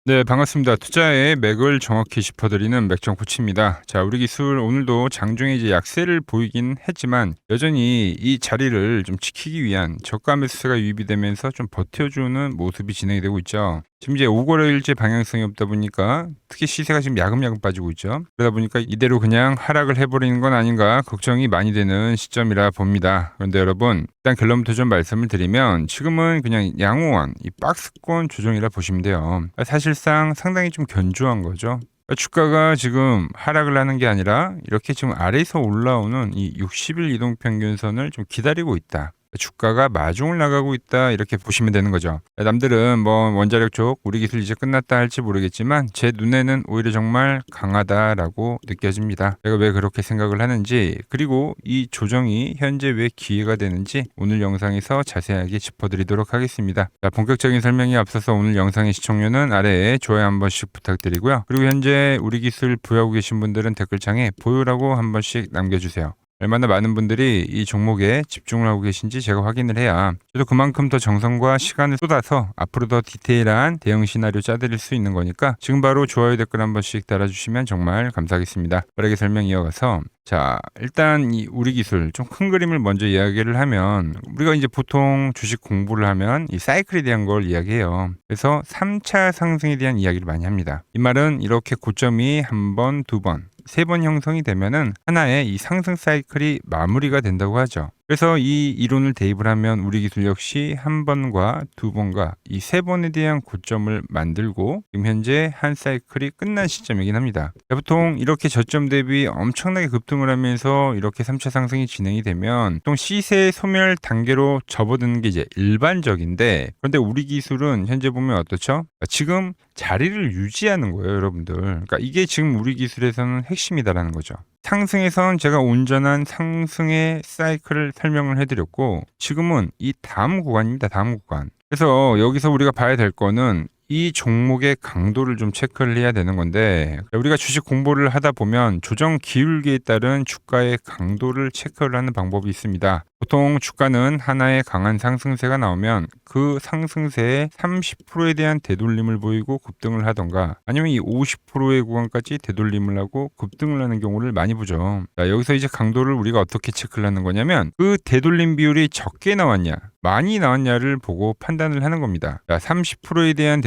네, 반갑습니다. 투자의 맥을 정확히 짚어드리는 맥정 코치입니다. 자, 우리 기술 오늘도 장중에 이제 약세를 보이긴 했지만 여전히 이 자리를 좀 지키기 위한 저가 매수세가 유입이 되면서 좀 버텨주는 모습이 진행이 되고 있죠. 지금 이제 5거래일째 방향성이 없다 보니까 특히 시세가 지금 야금야금 빠지고 있죠. 그러다 보니까 이대로 그냥 하락을 해버리는 건 아닌가 걱정이 많이 되는 시점이라 봅니다. 그런데 여러분, 일단 결론부터 좀 말씀을 드리면 지금은 그냥 양호한 이 박스권 조정이라 보시면 돼요. 사실상 상당히 좀 견조한 거죠. 주가가 지금 하락을 하는 게 아니라 이렇게 지금 아래에서 올라오는 이 60일 이동평균선을 좀 기다리고 있다. 주가가 마중을 나가고 있다 이렇게 보시면 되는 거죠. 남들은 뭐 원자력 쪽 우리 기술 이제 끝났다 할지 모르겠지만 제 눈에는 오히려 정말 강하다라고 느껴집니다. 제가 왜 그렇게 생각을 하는지 그리고 이 조정이 현재 왜 기회가 되는지 오늘 영상에서 자세하게 짚어드리도록 하겠습니다. 자, 본격적인 설명에 앞서서 오늘 영상의 시청료는 아래에 좋아요 한 번씩 부탁드리고요. 그리고 현재 우리 기술 보유하고 계신 분들은 댓글창에 보유라고 한 번씩 남겨주세요. 얼마나 많은 분들이 이 종목에 집중을 하고 계신지 제가 확인을 해야 저도 그만큼 더 정성과 시간을 쏟아서 앞으로 더 디테일한 대응 시나리오 짜드릴 수 있는 거니까 지금 바로 좋아요 댓글 한 번씩 달아주시면 정말 감사하겠습니다. 빠르게 설명 이어가서 자, 일단 이 우리 기술 좀 큰 그림을 먼저 이야기를 하면 우리가 이제 보통 주식 공부를 하면 이 사이클에 대한 걸 이야기해요. 그래서 3차 상승에 대한 이야기를 많이 합니다. 이 말은 이렇게 고점이 한 번, 두 번, 세 번 형성이 되면은 하나의 이 상승 사이클이 마무리가 된다고 하죠. 그래서 이 이론을 대입을 하면 우리 기술 역시 한 번과 두 번과 이 세 번에 대한 고점을 만들고 지금 현재 한 사이클이 끝난 시점이긴 합니다. 보통 이렇게 저점 대비 엄청나게 급등을 하면서 이렇게 3차 상승이 진행이 되면 보통 시세 소멸 단계로 접어드는 게 이제 일반적인데 그런데 우리 기술은 현재 보면 어떻죠? 지금 자리를 유지하는 거예요, 여러분들. 그러니까 이게 지금 우리 기술에서는 핵심이다라는 거죠. 상승에선 제가 온전한 상승의 사이클을 설명을 해드렸고 지금은 이 다음 구간입니다. 다음 구간. 그래서 여기서 우리가 봐야 될 거는 이 종목의 강도를 좀 체크를 해야 되는 건데 우리가 주식 공부를 하다 보면 조정 기울기에 따른 주가의 강도를 체크를 하는 방법이 있습니다. 보통 주가는 하나의 강한 상승세가 나오면 그 상승세의 30%에 대한 되돌림을 보이고 급등을 하던가 아니면 이 50%의 구간까지 되돌림을 하고 급등을 하는 경우를 많이 보죠. 자, 여기서 이제 강도를 우리가 어떻게 체크를 하는 거냐면 그 되돌림 비율이 적게 나왔냐 많이 나왔냐를 보고 판단을 하는 겁니다. 자, 30%에 대한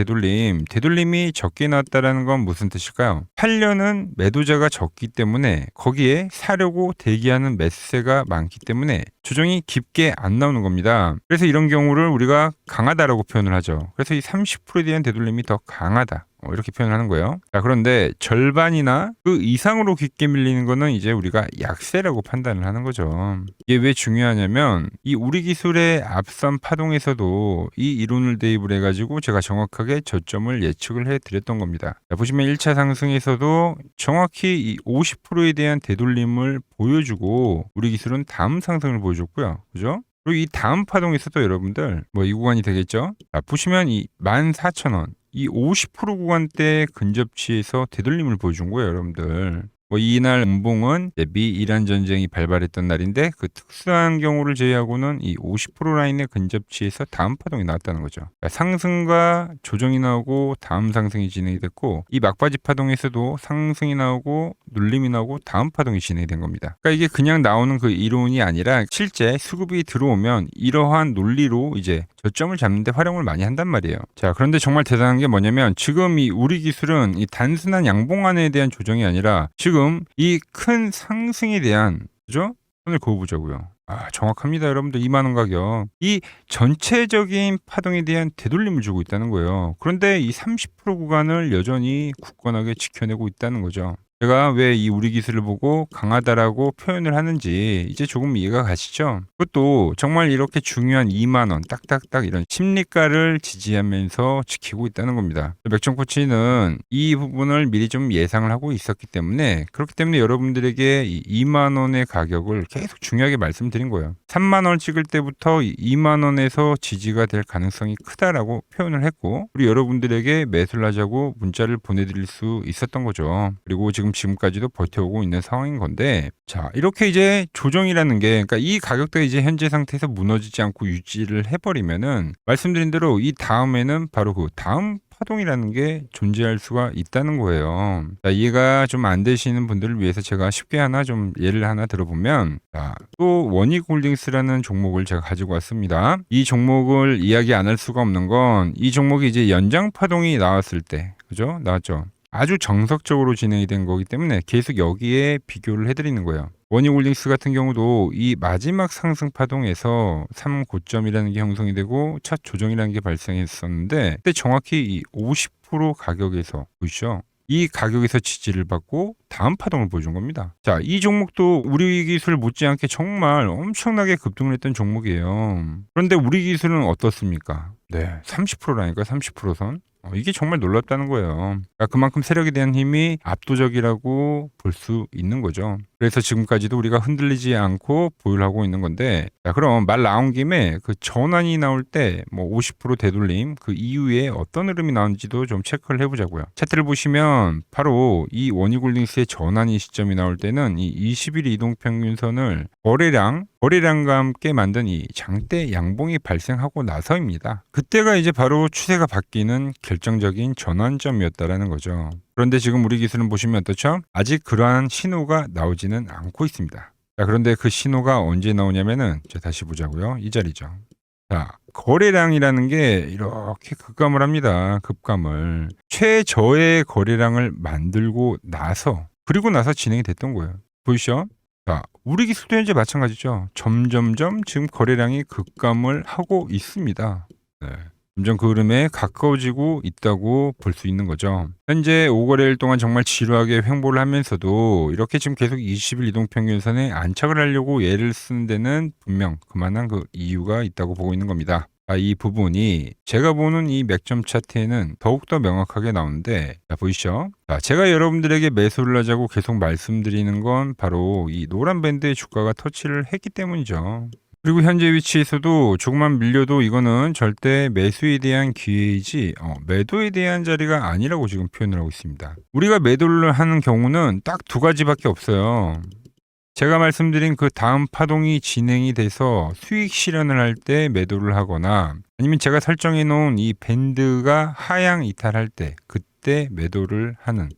되돌림이 적게 나왔다는 건 무슨 뜻일까요? 팔려는 매도자가 적기 때문에 거기에 사려고 대기하는 매수세가 많기 때문에 조정이 깊게 안 나오는 겁니다. 그래서 이런 경우를 우리가 강하다라고 표현을 하죠. 그래서 이 30%에 대한 되돌림이 더 강하다. 이렇게 표현을 하는 거예요. 자, 그런데 절반이나 그 이상으로 깊게 밀리는 거는 이제 우리가 약세라고 판단을 하는 거죠. 이게 왜 중요하냐면 이 우리 기술의 앞선 파동에서도 이 이론을 대입을 해가지고 제가 정확하게 저점을 예측을 해드렸던 겁니다. 자, 보시면 1차 상승에서도 정확히 이 50%에 대한 되돌림을 보여주고 우리 기술은 다음 상승을 보여줬고요. 그죠? 그리고 이 다음 파동에서도 여러분들 뭐 이 구간이 되겠죠? 자, 보시면 이 14,000원 이 50% 구간대 근접치에서 되돌림을 보여준 거예요, 여러분들. 뭐 이날 음봉은 미 이란 전쟁이 발발했던 날인데 그 특수한 경우를 제외하고는 이 50% 라인의 근접치에서 다음 파동이 나왔다는 거죠. 그러니까 상승과 조정이 나오고 다음 상승이 진행이 됐고 이 막바지 파동에서도 상승이 나오고 눌림이 나오고 다음 파동이 진행이 된 겁니다. 그러니까 이게 그냥 나오는 그 이론이 아니라 실제 수급이 들어오면 이러한 논리로 이제 저점을 잡는 데 활용을 많이 한단 말이에요. 자, 그런데 정말 대단한 게 뭐냐면 지금 이 우리 기술은 이 단순한 양봉안에 대한 조정이 아니라 지금 이 큰 상승에 대한 그죠? 손을 그어보자고요. 아, 정확합니다, 여러분들. 2만 원 가격. 이 전체적인 파동에 대한 되돌림을 주고 있다는 거예요. 그런데 이 30% 구간을 여전히 굳건하게 지켜내고 있다는 거죠. 제가 왜 이 우리 기술을 보고 강하다라고 표현을 하는지 이제 조금 이해가 가시죠? 그것도 정말 이렇게 중요한 2만 원 딱딱딱 이런 심리가를 지지하면서 지키고 있다는 겁니다. 맥정 코치는 이 부분을 미리 좀 예상을 하고 있었기 때문에 그렇기 때문에 여러분들에게 이 2만 원의 가격을 계속 중요하게 말씀드린 거예요. 3만 원 찍을 때부터 2만 원에서 지지가 될 가능성이 크다라고 표현을 했고 우리 여러분들에게 매수를 하자고 문자를 보내드릴 수 있었던 거죠. 그리고 지금 지금까지도 버텨오고 있는 상황인 건데, 자, 이렇게 이제 조정이라는 게, 그러니까 이 가격대가 이제 현재 상태에서 무너지지 않고 유지를 해버리면은, 말씀드린 대로 이 다음에는 바로 그 다음 파동이라는 게 존재할 수가 있다는 거예요. 자, 이해가 좀 안 되시는 분들을 위해서 제가 쉽게 하나 좀 예를 하나 들어보면, 자, 또 원익홀딩스라는 종목을 제가 가지고 왔습니다. 이 종목을 이야기 안 할 수가 없는 건 이 종목이 이제 연장 파동이 나왔을 때, 그죠? 나왔죠. 아주 정석적으로 진행이 된 거기 때문에 계속 여기에 비교를 해드리는 거예요. 원익홀딩스 같은 경우도 이 마지막 상승 파동에서 3고점이라는 게 형성이 되고 첫 조정이라는 게 발생했었는데, 그때 정확히 이 50% 가격에서, 보이시죠? 이 가격에서 지지를 받고 다음 파동을 보여준 겁니다. 자, 이 종목도 우리 기술 못지않게 정말 엄청나게 급등을 했던 종목이에요. 그런데 우리 기술은 어떻습니까? 네, 30%라니까 30%선. 이게 정말 놀랍다는 거예요. 그러니까 그만큼 세력에 대한 힘이 압도적이라고 볼 수 있는 거죠. 그래서 지금까지도 우리가 흔들리지 않고 보유를 하고 있는 건데, 자, 그럼 말 나온 김에 그 전환이 나올 때 뭐 50% 되돌림 그 이후에 어떤 흐름이 나오는지도 좀 체크를 해보자고요. 차트를 보시면 바로 이 원익홀딩스의 전환이 시점이 나올 때는 이 20일 이동평균선을 거래량과 함께 만든 이 장대 양봉이 발생하고 나서입니다. 그때가 이제 바로 추세가 바뀌는 결정적인 전환점이었다라는 거죠. 그런데 지금 우리 기술은 보시면 어떻죠? 아직 그러한 신호가 나오지는 않고 있습니다. 자, 그런데 그 신호가 언제 나오냐면은, 자, 다시 보자고요. 이 자리죠. 자, 거래량이라는 게 이렇게 급감을 합니다. 급감을. 최저의 거래량을 만들고 나서, 그리고 나서 진행이 됐던 거예요. 보이시죠? 자, 우리 기술도 현재 마찬가지죠. 점점점 지금 거래량이 급감을 하고 있습니다. 네. 점점 그 흐름에 가까워지고 있다고 볼 수 있는 거죠. 현재 5거래일 동안 정말 지루하게 횡보를 하면서도 이렇게 지금 계속 20일 이동평균선에 안착을 하려고 애를 쓰는 데는 분명 그만한 그 이유가 있다고 보고 있는 겁니다. 이 부분이 제가 보는 이 맥점 차트에는 더욱더 명확하게 나오는데, 자, 보이시죠? 자, 제가 여러분들에게 매수를 하자고 계속 말씀드리는 건 바로 이 노란 밴드의 주가가 터치를 했기 때문이죠. 그리고 현재 위치에서도 조금만 밀려도 이거는 절대 매수에 대한 기회이지 매도에 대한 자리가 아니라고 지금 표현을 하고 있습니다. 우리가 매도를 하는 경우는 딱 두 가지밖에 없어요. 제가 말씀드린 그 다음 파동이 진행이 돼서 수익 실현을 할 때 매도를 하거나, 아니면 제가 설정해 놓은 이 밴드가 하향 이탈할 때 그때 매도를 하는,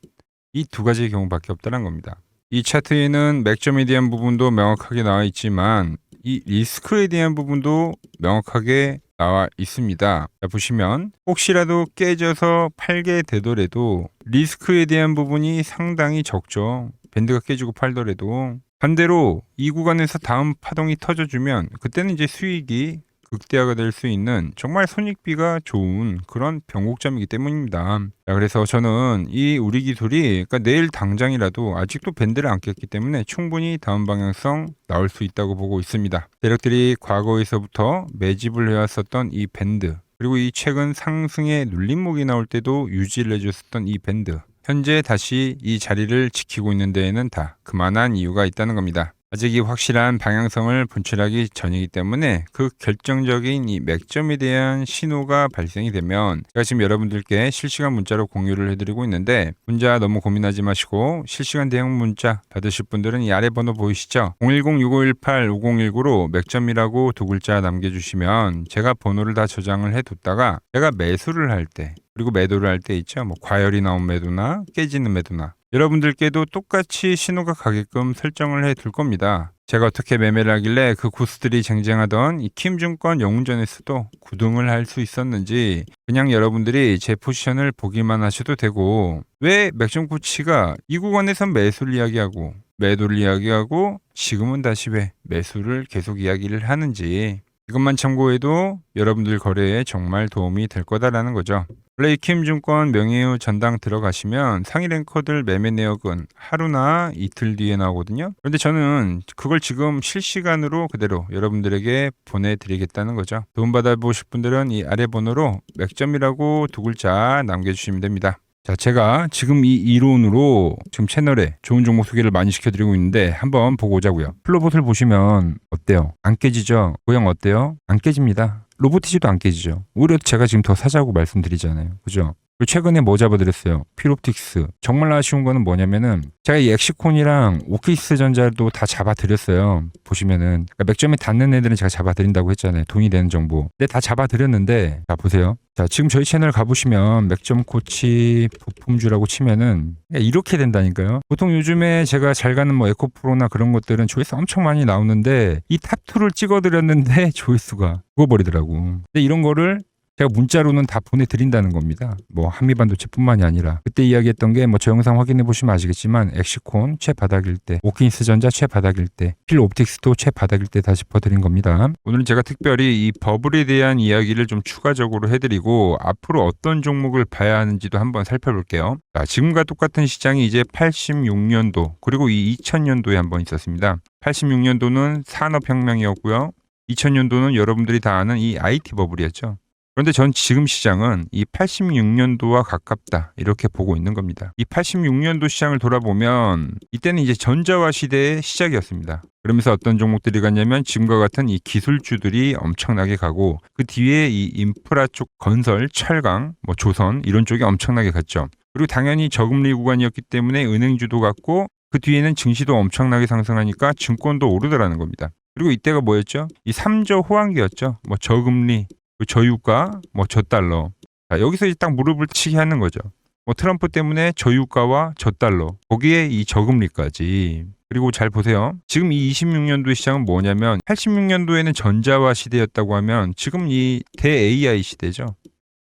이 두 가지의 경우밖에 없다는 겁니다. 이 차트에는 맥점에 대한 부분도 명확하게 나와 있지만 이 리스크에 대한 부분도 명확하게 나와 있습니다. 자, 보시면 혹시라도 깨져서 팔게 되더라도 리스크에 대한 부분이 상당히 적죠. 밴드가 깨지고 팔더라도. 반대로 이 구간에서 다음 파동이 터져주면 그때는 이제 수익이 극대화가 될 수 있는 정말 손익비가 좋은 그런 변곡점이기 때문입니다. 자, 그래서 저는 이 우리 기술이, 그러니까 내일 당장이라도 아직도 밴드를 안 깼기 때문에 충분히 다음 방향성 나올 수 있다고 보고 있습니다. 세력들이 과거에서부터 매집을 해왔었던 이 밴드, 그리고 이 최근 상승의 눌림목이 나올 때도 유지를 해줬었던 이 밴드, 현재 다시 이 자리를 지키고 있는 데에는 다 그만한 이유가 있다는 겁니다. 아직 이 확실한 방향성을 분출하기 전이기 때문에 그 결정적인 이 맥점에 대한 신호가 발생이 되면 제가 지금 여러분들께 실시간 문자로 공유를 해드리고 있는데, 문자 너무 고민하지 마시고 실시간 대응 문자 받으실 분들은 이 아래 번호 보이시죠? 010-6518-5019로 맥점이라고 두 글자 남겨주시면 제가 번호를 다 저장을 해뒀다가 제가 매수를 할 때, 그리고 매도를 할 때 있죠. 뭐 과열이 나온 매도나 깨지는 매도나, 여러분들께도 똑같이 신호가 가게끔 설정을 해 둘 겁니다. 제가 어떻게 매매를 하길래 그 고수들이 쟁쟁하던 이 킴증권 영웅전에서도 9등을 할 수 있었는지 그냥 여러분들이 제 포지션을 보기만 하셔도 되고, 왜 맥점코치가 이 구간에선 매수를 이야기하고 매도를 이야기하고 지금은 다시 왜 매수를 계속 이야기를 하는지, 이것만 참고해도 여러분들 거래에 정말 도움이 될 거다라는 거죠. 원래 이 킴증권 명예휴 전당 들어가시면 상위 랭커들 매매 내역은 하루나 이틀 뒤에 나오거든요. 그런데 저는 그걸 지금 실시간으로 그대로 여러분들에게 보내드리겠다는 거죠. 도움받아 보실 분들은 이 아래 번호로 맥점이라고 두 글자 남겨주시면 됩니다. 자, 제가 지금 이 이론으로 지금 채널에 좋은 종목 소개를 많이 시켜드리고 있는데 한번 보고 오자고요. 플로봇을 보시면 어때요? 안 깨지죠? 모양 어때요? 안 깨집니다. 로보티지도 안 깨지죠. 오히려 제가 지금 더 사자고 말씀드리잖아요. 그죠? 그리고 최근에 뭐 잡아드렸어요? 필옵틱스. 정말 아쉬운 거는 뭐냐면은 제가 이 엑시콘이랑 오키스전자도 다 잡아드렸어요. 보시면은 그러니까 맥점에 닿는 애들은 제가 잡아드린다고 했잖아요. 돈이 되는 정보. 근데 다 잡아드렸는데 자 보세요. 자 지금 저희 채널 가보시면 맥점 코치 부품주라고 치면은 이렇게 된다니까요. 보통 요즘에 제가 잘 가는 뭐 에코프로나 그런 것들은 조회수 엄청 많이 나오는데 이 탑2를 찍어드렸는데 조회수가 죽어버리더라고. 근데 이런 거를 제가 문자로는 다 보내드린다는 겁니다. 뭐 한미반도체뿐만이 아니라 그때 이야기했던 게 뭐 저 영상 확인해 보시면 아시겠지만 엑시콘 최바닥일 때, 오킨스전자 최바닥일 때, 필옵틱스도 최바닥일 때 다 짚어드린 겁니다. 오늘은 제가 특별히 이 버블에 대한 이야기를 좀 추가적으로 해드리고 앞으로 어떤 종목을 봐야 하는지도 한번 살펴볼게요. 자, 지금과 똑같은 시장이 이제 86년도 그리고 이 2000년도에 한번 있었습니다. 86년도는 산업혁명이었고요. 2000년도는 여러분들이 다 아는 이 IT 버블이었죠. 그런데 전 지금 시장은 이 86년도와 가깝다 이렇게 보고 있는 겁니다. 이 86년도 시장을 돌아보면 이때는 이제 전자화 시대의 시작이었습니다. 그러면서 어떤 종목들이 갔냐면 지금과 같은 이 기술주들이 엄청나게 가고 그 뒤에 이 인프라 쪽 건설, 철강, 뭐 조선 이런 쪽이 엄청나게 갔죠. 그리고 당연히 저금리 구간이었기 때문에 은행주도 갔고 그 뒤에는 증시도 엄청나게 상승하니까 증권도 오르더라는 겁니다. 그리고 이때가 뭐였죠? 이 3저 호황기였죠. 뭐 저금리, 저유가, 뭐 저달러. 자, 여기서 이제 딱 무릎을 치게 하는 거죠. 뭐 트럼프 때문에 저유가와 저달러, 거기에 이 저금리까지. 그리고 잘 보세요. 지금 이 26년도의 시장은 뭐냐면 86년도에는 전자화 시대였다고 하면 지금 이 대 AI 시대죠.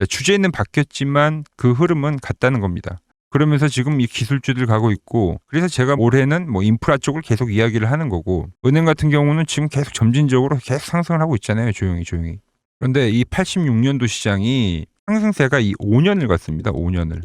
주제는 바뀌었지만 그 흐름은 같다는 겁니다. 그러면서 지금 이 기술주들 가고 있고 그래서 제가 올해는 뭐 인프라 쪽을 계속 이야기를 하는 거고 은행 같은 경우는 지금 계속 점진적으로 계속 상승을 하고 있잖아요. 조용히. 그런데 이 86년도 시장이 상승세가 이 5년을 갔습니다. 5년을.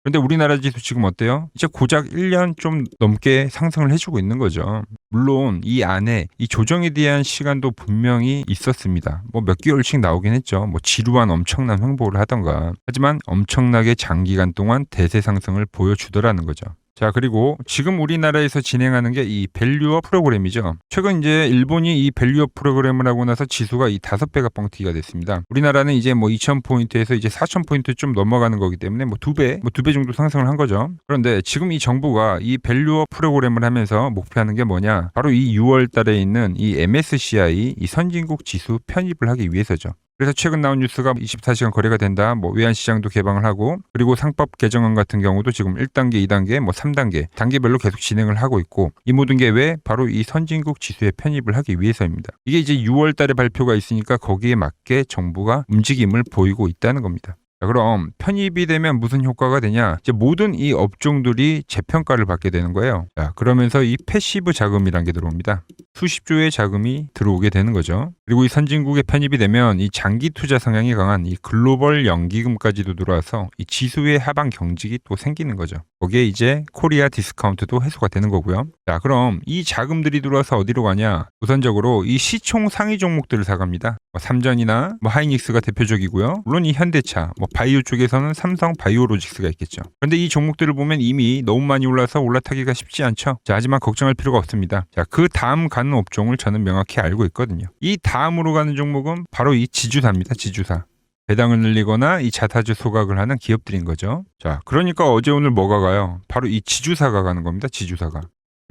그런데 우리나라 지수 지금 어때요? 이제 고작 1년 좀 넘게 상승을 해주고 있는 거죠. 물론 이 안에 이 조정에 대한 시간도 분명히 있었습니다. 뭐 몇 개월씩 나오긴 했죠. 뭐 지루한 엄청난 횡보를 하던가. 하지만 엄청나게 장기간 동안 대세 상승을 보여주더라는 거죠. 자, 그리고 지금 우리나라에서 진행하는 게 이 밸류업 프로그램이죠. 최근 이제 일본이 이 밸류업 프로그램을 하고 나서 지수가 이 5배가 뻥튀기가 됐습니다. 우리나라는 이제 뭐 2000포인트에서 이제 4000포인트 좀 넘어가는 거기 때문에 뭐 2배 정도 상승을 한 거죠. 그런데 지금 이 정부가 이 밸류업 프로그램을 하면서 목표하는 게 뭐냐? 바로 이 6월 달에 있는 이 MSCI 이 선진국 지수 편입을 하기 위해서죠. 그래서 최근 나온 뉴스가 24시간 거래가 된다. 뭐 외환시장도 개방을 하고 그리고 상법 개정안 같은 경우도 지금 1단계, 2단계, 뭐 3단계 단계별로 계속 진행을 하고 있고 이 모든 게 왜? 바로 이 선진국 지수에 편입을 하기 위해서입니다. 이게 이제 6월 달에 발표가 있으니까 거기에 맞게 정부가 움직임을 보이고 있다는 겁니다. 자, 그럼 편입이 되면 무슨 효과가 되냐? 이제 모든 이 업종들이 재평가를 받게 되는 거예요. 자, 그러면서 이 패시브 자금이란 게 들어옵니다. 수십조의 자금이 들어오게 되는 거죠. 그리고 이 선진국에 편입이 되면 이 장기 투자 성향이 강한 이 글로벌 연기금까지도 들어와서 이 지수의 하방 경직이 또 생기는 거죠. 거기에 이제 코리아 디스카운트도 해소가 되는 거고요. 자, 그럼 이 자금들이 들어와서 어디로 가냐? 우선적으로 이 시총 상위 종목들을 사갑니다. 뭐 삼전이나 뭐 하이닉스가 대표적이고요. 물론 이 현대차, 뭐 바이오 쪽에서는 삼성 바이오로직스가 있겠죠. 그런데 이 종목들을 보면 이미 너무 많이 올라서 올라타기가 쉽지 않죠. 자, 하지만 걱정할 필요가 없습니다. 자, 그 다음 가는 업종을 저는 명확히 알고 있거든요. 이 다음으로 가는 종목은 바로 이 지주사입니다. 지주사. 배당을 늘리거나 이 자사주 소각을 하는 기업들인 거죠. 자, 그러니까 어제 오늘 뭐가 가요? 바로 이 지주사가 가는 겁니다. 지주사가.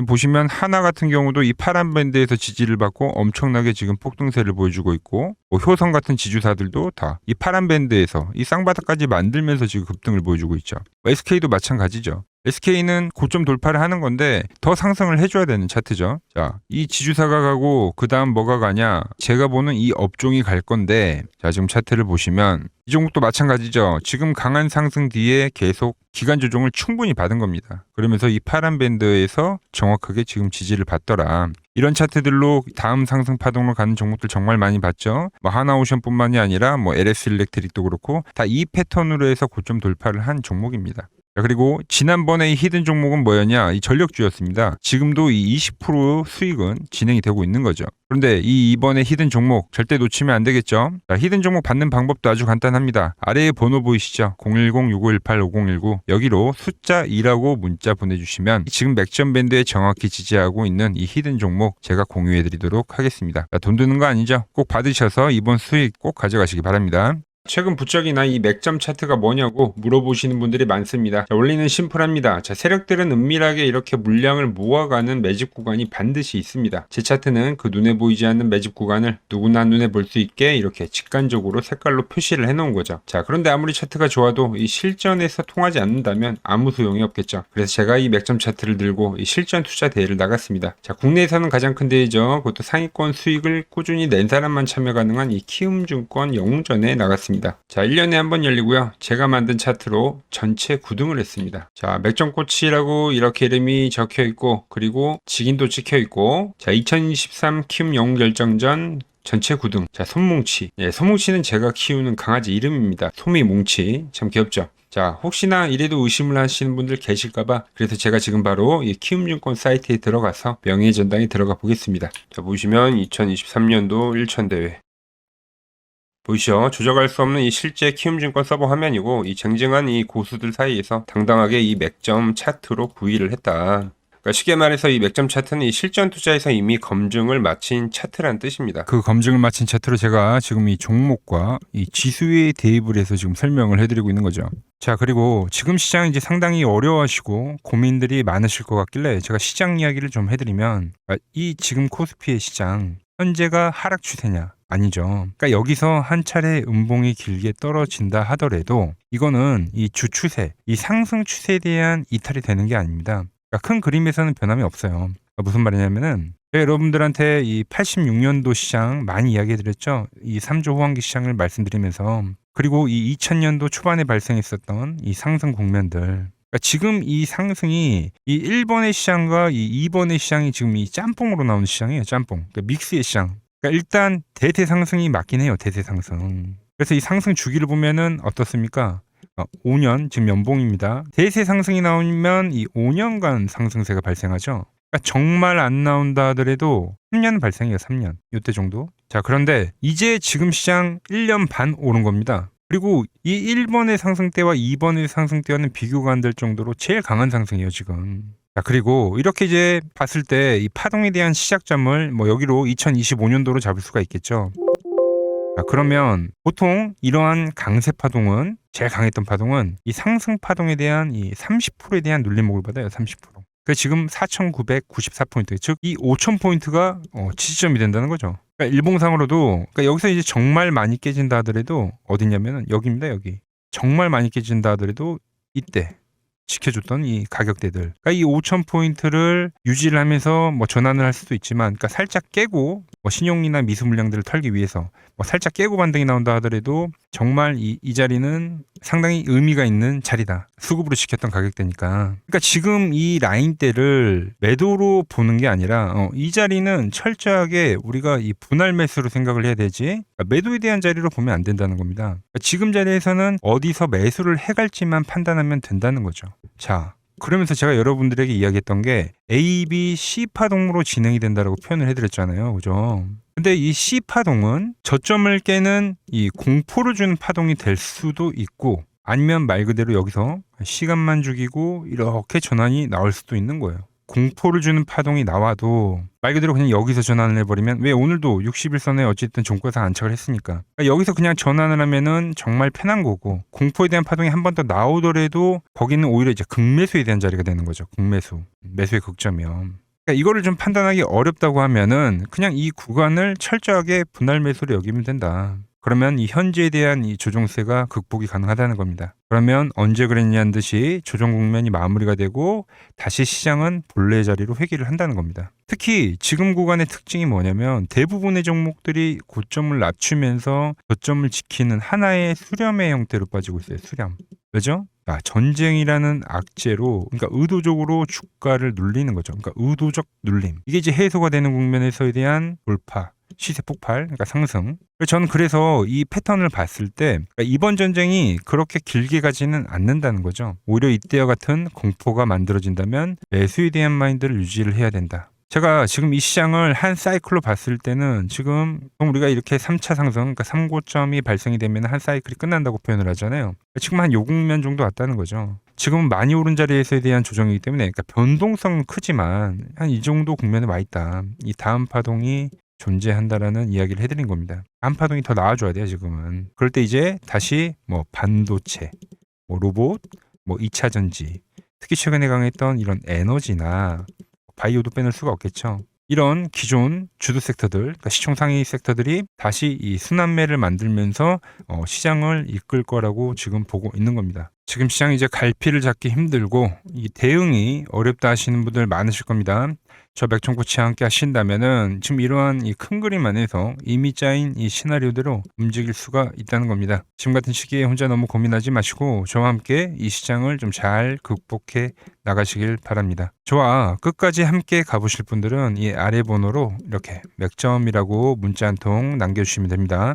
보시면 하나 같은 경우도 이 파란 밴드에서 지지를 받고 엄청나게 지금 폭등세를 보여주고 있고 뭐 효성 같은 지주사들도 다 이 파란 밴드에서 이 쌍바닥까지 만들면서 지금 급등을 보여주고 있죠. SK도 마찬가지죠. SK는 고점 돌파를 하는 건데 더 상승을 해줘야 되는 차트죠. 자, 이 지주사가 가고 그 다음 뭐가 가냐? 제가 보는 이 업종이 갈 건데 자, 지금 차트를 보시면 이 종목도 마찬가지죠. 지금 강한 상승 뒤에 계속 기간 조정을 충분히 받은 겁니다. 그러면서 이 파란 밴드에서 정확하게 지금 지지를 받더라. 이런 차트들로 다음 상승 파동으로 가는 종목들 정말 많이 봤죠. 뭐 하나오션뿐만이 아니라 뭐 LS 일렉트릭도 그렇고 다 이 패턴으로 해서 고점 돌파를 한 종목입니다. 자, 그리고 지난번에 이 히든 종목은 뭐였냐? 이 전력주였습니다. 지금도 이 20% 수익은 진행이 되고 있는 거죠. 그런데 이번에 히든 종목 절대 놓치면 안 되겠죠? 자, 히든 종목 받는 방법도 아주 간단합니다. 아래에 번호 보이시죠? 010-6518-5019 여기로 숫자 2라고 문자 보내주시면 지금 맥점 밴드에 정확히 지지하고 있는 이 히든 종목 제가 공유해드리도록 하겠습니다. 자, 돈 드는 거 아니죠? 꼭 받으셔서 이번 수익 꼭 가져가시기 바랍니다. 최근 부쩍이나 이 맥점 차트가 뭐냐고 물어보시는 분들이 많습니다. 자, 원리는 심플합니다. 자, 세력들은 은밀하게 이렇게 물량을 모아가는 매집 구간이 반드시 있습니다. 제 차트는 그 눈에 보이지 않는 매집 구간을 누구나 눈에 볼 수 있게 이렇게 직관적으로 색깔로 표시를 해놓은 거죠. 자, 그런데 아무리 차트가 좋아도 이 실전에서 통하지 않는다면 아무 소용이 없겠죠. 그래서 제가 이 맥점 차트를 들고 이 실전 투자 대회를 나갔습니다. 자, 국내에서는 가장 큰 대회죠. 그것도 상위권 수익을 꾸준히 낸 사람만 참여 가능한 이 키움증권 영웅전에 나갔습니다. 자, 1년에 한 번 열리고요. 제가 만든 차트로 전체 9등을 했습니다. 자, 맥점코치라고 이렇게 이름이 적혀 있고, 그리고 직인도 찍혀 있고, 자, 2023 키움 영웅 결정전 전체 9등. 자, 솜뭉치. 예, 솜뭉치는 제가 키우는 강아지 이름입니다. 솜이뭉치. 참 귀엽죠? 자, 혹시나 이래도 의심을 하시는 분들 계실까봐 그래서 제가 지금 바로 이 키움증권 사이트에 들어가서 명예전당에 들어가 보겠습니다. 자, 보시면 2023년도 1천대회. 보이시죠? 조작할 수 없는 이 실제 키움증권 서버 화면이고, 이 쟁쟁한 이 고수들 사이에서 당당하게 이 맥점 차트로 구의를 했다. 그러니까 쉽게 말해서 이 맥점 차트는 이 실전 투자에서 이미 검증을 마친 차트란 뜻입니다. 그 검증을 마친 차트로 제가 지금 이 종목과 이 지수에 대입을 해서 지금 설명을 해드리고 있는 거죠. 자, 그리고 지금 시장 이제 상당히 어려워하시고 고민들이 많으실 것 같길래 제가 시장 이야기를 좀 해드리면, 이 지금 코스피의 시장 현재가 하락 추세냐? 아니죠. 그러니까 여기서 한 차례 음봉이 길게 떨어진다 하더라도 이거는 이 주추세, 이 상승 추세에 대한 이탈이 되는 게 아닙니다. 그러니까 큰 그림에서는 변함이 없어요. 그러니까 무슨 말이냐면은 제가 여러분들한테 이 86년도 시장 많이 이야기해드렸죠. 이 3조 호황기 시장을 말씀드리면서, 그리고 이 2000년도 초반에 발생했었던 이 상승 국면들. 그러니까 지금 이 상승이 이 1번의 시장과 이 2번의 시장이 지금 이 짬뽕으로 나오는 시장이에요. 짬뽕. 그러니까 믹스의 시장. 그러니까 일단 대세 상승이 맞긴 해요. 대세 상승. 그래서 이 상승 주기를 보면은 어떻습니까? 5년, 지금 연봉입니다. 대세 상승이 나오면 이 5년간 상승세가 발생하죠. 그러니까 정말 안 나온다 하더라도 3년 발생해요. 3년. 이때 정도. 자, 그런데 이제 지금 시장 1년 반 오른 겁니다. 그리고 이 1번의 상승 때와 2번의 상승 때와는 비교가 안 될 정도로 제일 강한 상승이에요, 지금. 자, 그리고 이렇게 이제 봤을 때 이 파동에 대한 시작점을 뭐 여기로 2025년도로 잡을 수가 있겠죠. 자, 그러면 보통 이러한 강세 파동은, 제일 강했던 파동은 이 상승 파동에 대한 이 30%에 대한 눌림목을 받아요. 30%. 그 지금 4,994포인트, 즉 이 5,000포인트가 지지점이 된다는 거죠. 그러니까 일봉상으로도, 그러니까 여기서 이제 정말 많이 깨진다 하더라도 어디냐면은 여기입니다. 여기. 정말 많이 깨진다 하더라도 이때 지켜줬던 이 가격대들. 그러니까 이 5,000포인트를 유지를 하면서 뭐 전환을 할 수도 있지만, 그러니까 살짝 깨고 뭐 신용이나 미수 물량들을 털기 위해서 뭐 살짝 깨고 반등이 나온다 하더라도 정말 이 자리는 상당히 의미가 있는 자리다. 수급으로 지켰던 가격대니까. 그러니까 지금 이 라인대를 매도로 보는 게 아니라 이 자리는 철저하게 우리가 이 분할 매수로 생각을 해야 되지, 그러니까 매도에 대한 자리로 보면 안 된다는 겁니다. 그러니까 지금 자리에서는 어디서 매수를 해갈지만 판단하면 된다는 거죠. 자, 그러면서 제가 여러분들에게 이야기했던 게 A, B, C 파동으로 진행이 된다라고 표현을 해드렸잖아요. 그죠? 근데 이 C 파동은 저점을 깨는 이 공포를 주는 파동이 될 수도 있고, 아니면 말 그대로 여기서 시간만 죽이고 이렇게 전환이 나올 수도 있는 거예요. 공포를 주는 파동이 나와도 말 그대로 그냥 여기서 전환을 해버리면, 왜 오늘도 60일선에 어쨌든 종가상 안착을 했으니까, 그러니까 여기서 그냥 전환을 하면은 정말 편한 거고, 공포에 대한 파동이 한 번 더 나오더라도 거기는 오히려 이제 극매수에 대한 자리가 되는 거죠. 극매수, 매수의 극점이요. 그러니까 이거를 좀 판단하기 어렵다고 하면은 그냥 이 구간을 철저하게 분할 매수로 여기면 된다. 그러면 이 현재에 대한 이 조정세가 극복이 가능하다는 겁니다. 그러면 언제 그랬냐는 듯이 조정 국면이 마무리가 되고 다시 시장은 본래의 자리로 회귀를 한다는 겁니다. 특히 지금 구간의 특징이 뭐냐면 대부분의 종목들이 고점을 낮추면서 저점을 지키는 하나의 수렴의 형태로 빠지고 있어요. 수렴. 왜죠? 전쟁이라는 악재로, 그러니까 의도적으로 주가를 눌리는 거죠. 그러니까 의도적 눌림. 이게 이제 해소가 되는 국면에서에 대한 돌파, 시세 폭발, 그러니까 상승. 저는 그래서 이 패턴을 봤을 때 이번 전쟁이 그렇게 길게 가지는 않는다는 거죠. 오히려 이때와 같은 공포가 만들어진다면 매수에 대한 마인드를 유지를 해야 된다. 제가 지금 이 시장을 한 사이클로 봤을 때는 지금 우리가 이렇게 3차 상승, 그러니까 3고점이 발생이 되면 한 사이클이 끝난다고 표현을 하잖아요. 지금 한 요 국면 정도 왔다는 거죠. 지금은 많이 오른 자리에서에 대한 조정이기 때문에, 그러니까 변동성은 크지만 한 이 정도 국면에 와 있다. 이 다음 파동이 존재한다라는 이야기를 해드린 겁니다. 한파동이 더 나아져야 돼요 지금은. 그럴 때 이제 다시 뭐 반도체, 뭐 로봇, 뭐 2차 전지, 특히 최근에 강했던 이런 에너지나 바이오도 빼놓을 수가 없겠죠. 이런 기존 주도 섹터들, 그러니까 시총 상위 섹터들이 다시 이 순환매를 만들면서 시장을 이끌 거라고 지금 보고 있는 겁니다. 지금 시장이 이제 갈피를 잡기 힘들고 이 대응이 어렵다 하시는 분들 많으실 겁니다. 저 맥정코치와 함께 하신다면은 지금 이러한 이 큰 그림 안에서 이미 짜인 이 시나리오대로 움직일 수가 있다는 겁니다. 지금 같은 시기에 혼자 너무 고민하지 마시고 저와 함께 이 시장을 좀 잘 극복해 나가시길 바랍니다. 저와 끝까지 함께 가보실 분들은 이 아래 번호로 이렇게 맥점이라고 문자 한 통 남겨주시면 됩니다.